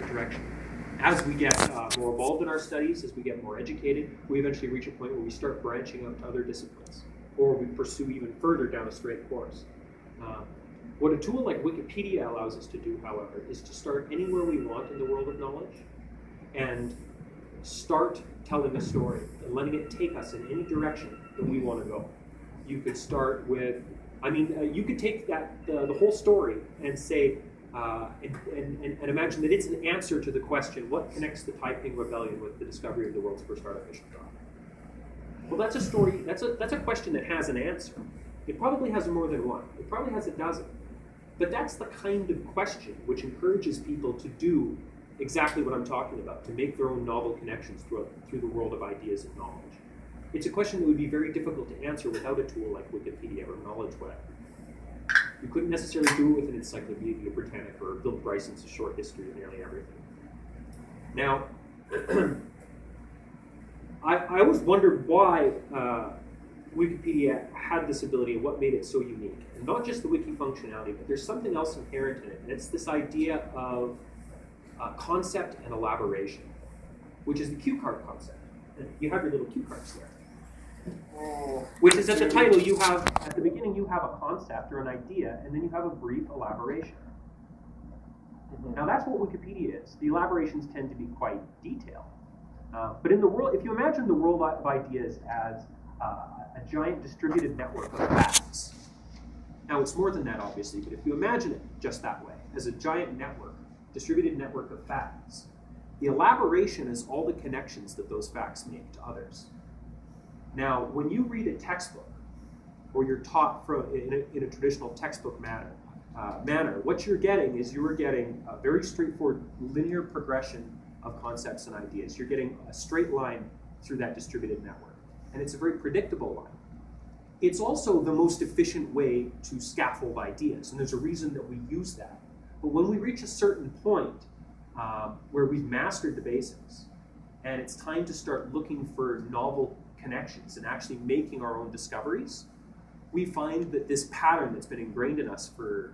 direction. As we get more involved in our studies, as we get more educated, we eventually reach a point where we start branching out to other disciplines, or we pursue even further down a straight course. What a tool like Wikipedia allows us to do, however, is to start anywhere we want in the world of knowledge and start telling a story and letting it take us in any direction that we want to go. You could start with, you could take the whole story and say, and imagine that it's an answer to the question, what connects the Taiping Rebellion with the discovery of the world's first artificial dot? Well, that's a story, that's a question that has an answer. It probably has more than one. It probably has a dozen. But that's the kind of question which encourages people to do exactly what I'm talking about, to make their own novel connections through the world of ideas and knowledge. It's a question that would be very difficult to answer without a tool like Wikipedia or Knowledge Web. You couldn't necessarily do it with an Encyclopedia Britannica or Bill Bryson's A Short History of Nearly Everything. Now, I always wondered why Wikipedia had this ability and what made it so unique. And not just the wiki functionality, but there's something else inherent in it. And it's this idea of concept and elaboration, which is the cue card concept. And you have your little cue cards there. Which is at the title, you have, at the beginning, you have a concept or an idea, and then you have a brief elaboration. Now that's what Wikipedia is. The elaborations tend to be quite detailed. But in the world, if you imagine the world of ideas as a giant distributed network of facts. Now it's more than that, obviously, but if you imagine it just that way, as a giant network, distributed network of facts, the elaboration is all the connections that those facts make to others. Now, when you read a textbook, or you're taught in a traditional textbook manner, what you're getting is you're getting a very straightforward linear progression of concepts and ideas. You're getting a straight line through that distributed network. And it's a very predictable line. It's also the most efficient way to scaffold ideas, and there's a reason that we use that. But when we reach a certain point where we've mastered the basics, and it's time to start looking for novel connections and actually making our own discoveries, we find that this pattern that's been ingrained in us for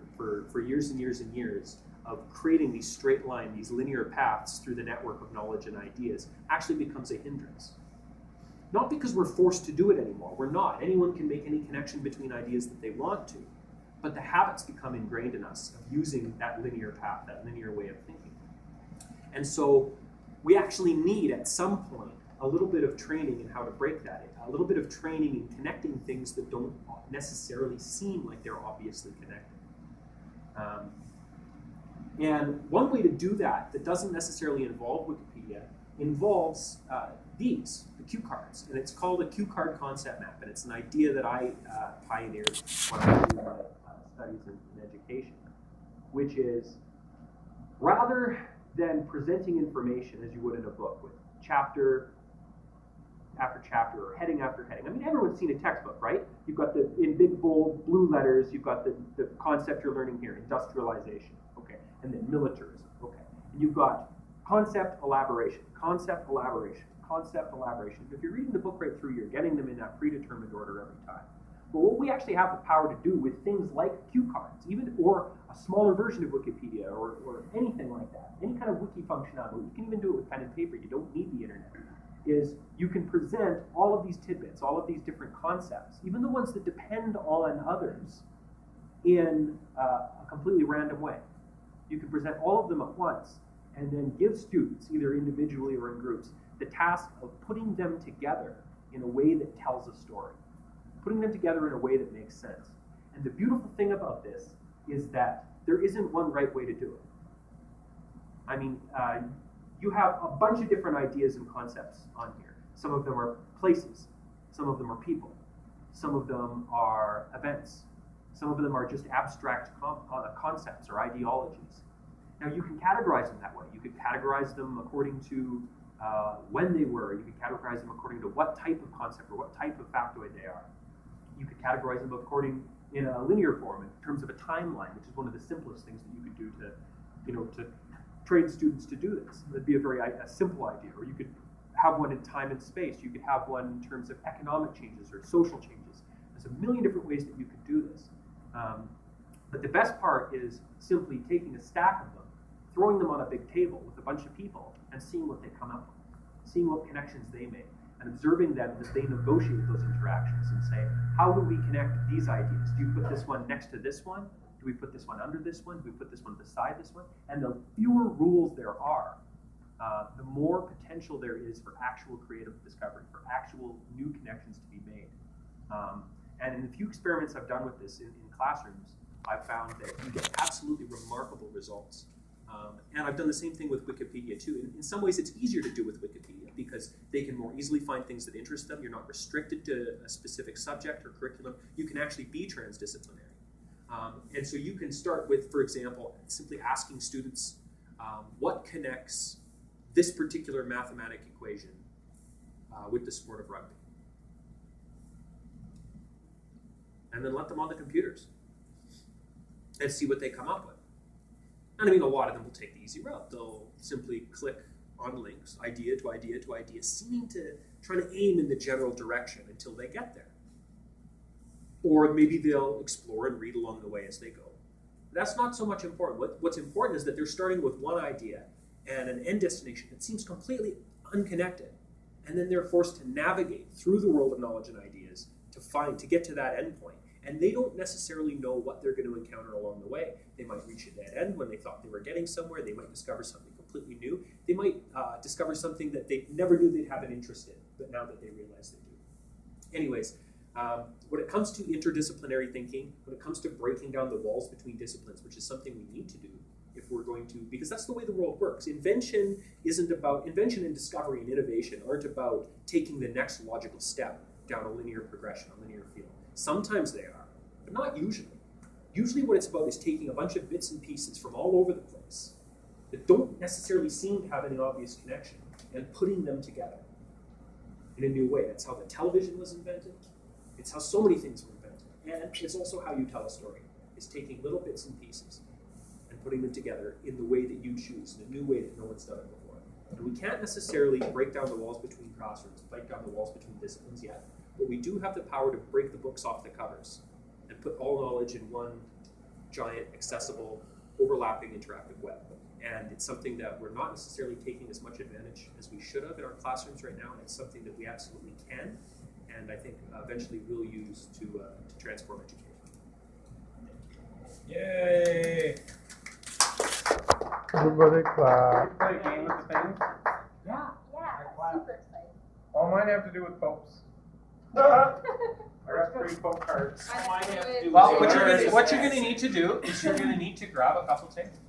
years and years and years of creating these straight line, these linear paths through the network of knowledge and ideas actually becomes a hindrance. Not because we're forced to do it anymore. We're not. Anyone can make any connection between ideas that they want to. But the habits become ingrained in us of using that linear path, that linear way of thinking. And so we actually need, at some point, a little bit of training in how to break that, a little bit of training in connecting things that don't necessarily seem like they're obviously connected. And one way to do that doesn't necessarily involve Wikipedia, involves the cue cards. And it's called a cue card concept map. And it's an idea that I pioneered when I was doing my studies in education, which is rather than presenting information as you would in a book with chapter after chapter or heading after heading. I mean, everyone's seen a textbook, right? You've got in big, bold, blue letters, you've got the concept you're learning here, industrialization, okay, and then militarism, okay. And you've got concept, elaboration, concept, elaboration, concept, elaboration. If you're reading the book right through, you're getting them in that predetermined order every time. But what we actually have the power to do with things like cue cards, or a smaller version of Wikipedia, or anything like that, any kind of wiki functionality, you can even do it with pen and paper, you don't need the internet, is you can present all of these tidbits, all of these different concepts, even the ones that depend on others, in a completely random way. You can present all of them at once, and then give students, either individually or in groups, the task of putting them together in a way that tells a story. Putting them together in a way that makes sense. And the beautiful thing about this is that there isn't one right way to do it. I mean, you have a bunch of different ideas and concepts on here. Some of them are places. Some of them are people. Some of them are events. Some of them are just abstract concepts or ideologies. Now, you can categorize them that way. You could categorize them according to when they were. You could categorize them according to what type of concept or what type of factoid they are. You could categorize them according in a linear form in terms of a timeline, which is one of the simplest things that you could do to train students to do this. That'd be a simple idea. Or you could have one in time and space. You could have one in terms of economic changes or social changes. There's a million different ways that you could do this. But the best part is simply taking a stack of them, throwing them on a big table with a bunch of people and seeing what they come up with, seeing what connections they make, and observing them as they negotiate those interactions and say, how do we connect these ideas? Do you put this one next to this one? Do we put this one under this one? Do we put this one beside this one? And the fewer rules there are, the more potential there is for actual creative discovery, for actual new connections to be made. And in the few experiments I've done with this in classrooms, I've found that you get absolutely remarkable results. And I've done the same thing with Wikipedia too. In some ways, it's easier to do with Wikipedia because they can more easily find things that interest them. You're not restricted to a specific subject or curriculum. You can actually be transdisciplinary. And so you can start with, for example, simply asking students what connects this particular mathematic equation with the sport of rugby. And then let them on the computers and see what they come up with. And I mean, a lot of them will take the easy route. They'll simply click on links, idea to idea to idea, seeming to try to aim in the general direction until they get there. Or maybe they'll explore and read along the way as they go. That's not so much important. What's important is that they're starting with one idea and an end destination that seems completely unconnected. And then they're forced to navigate through the world of knowledge and ideas to get to that end point. And they don't necessarily know what they're going to encounter along the way. They might reach a dead end when they thought they were getting somewhere. They might discover something completely new. They might discover something that they never knew they'd have an interest in, but now that they realize they do. Anyways, when it comes to interdisciplinary thinking, when it comes to breaking down the walls between disciplines, which is something we need to do if we're going to, because that's the way the world works. Invention and discovery and innovation aren't about taking the next logical step down a linear progression, a linear field. Sometimes they are, but not usually. Usually what it's about is taking a bunch of bits and pieces from all over the place that don't necessarily seem to have any obvious connection and putting them together in a new way. That's how the television was invented. It's how so many things were invented. And it's also how you tell a story, is taking little bits and pieces and putting them together in the way that you choose, in a new way that no one's done it before. And we can't necessarily break down the walls between classrooms, break down the walls between disciplines yet. But we do have the power to break the books off the covers and put all knowledge in one giant, accessible, overlapping, interactive web. And it's something that we're not necessarily taking as much advantage as we should have in our classrooms right now. And it's something that we absolutely can, and I think eventually will use to transform education. Yay! Everybody clap. Play a game with the thing? Yeah, super exciting. All mine have to do with popes. I got 3 pope cards. Well, what you're going to need to do is you're going to need to grab a couple tables.